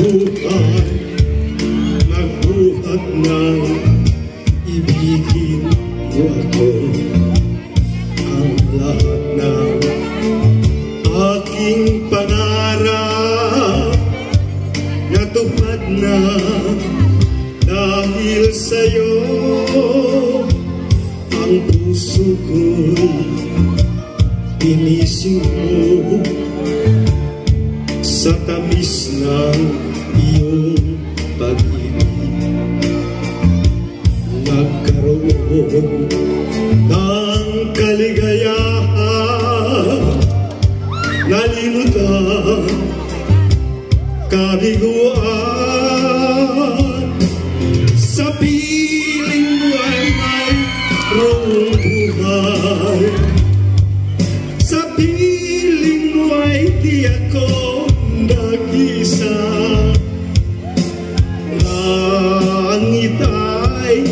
buhay, magbuhat ng ibigin mo ako. Ang lahat ng aking pangarap natupad na dahil sa'yo. Ang puso ko'y inisip mo sa tamis ng iyong pag-ibig. Nagkaroon ng kaligayahan, nalimutan kabiguan. Sa piling mo ay mayroong buhay, sa piling mo ay di ako nag-isa. Langit ay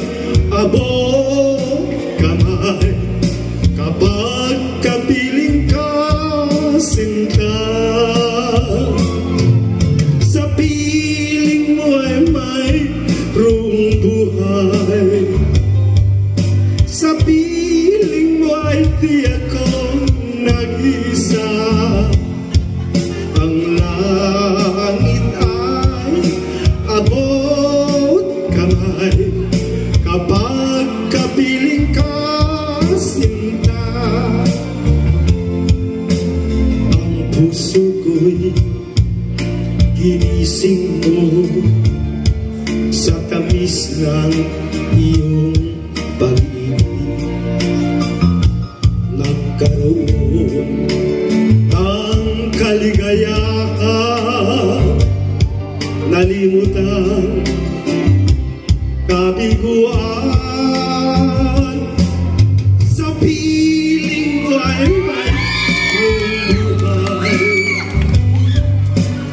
abot kamay kapag kapiling ka, sinta. Sa piling mo ay mayroong buhay, sa piling mo ay di ako nag-isa. Ang langit ay abot kamay kapag kapiling ka, sinta. Ang puso ko'y ginising mo sa tamis ng iyong pag-ibig. Nagkaroon ng kaligayahan, nalimutan kabiguan. Sa piling mo ay mayroong buhay,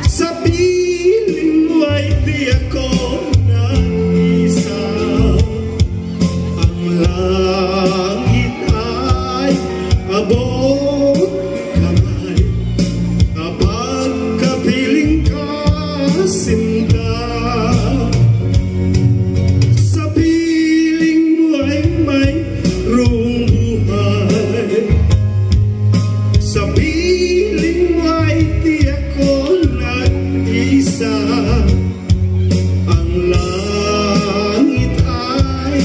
sa piling mo ay di ako nag-isa. Ang langit ay abot kamay kapag kapiling ka, sinta. Sa piling mo ay mayroong buhay, sa piling mo ay di ako nag-isa. Ang langit ay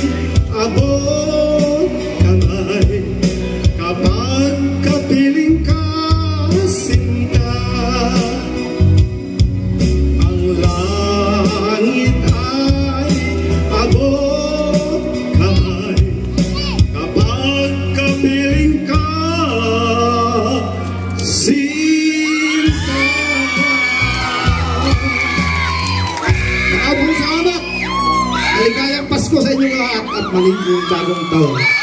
abot kamay kapag kapiling ka, sinta. Ang langit ay abot kamay kapag kapiling ka, sinta. Maraming salamat. Maligayang Pasko sa inyong lahat at maligayang bagong taon.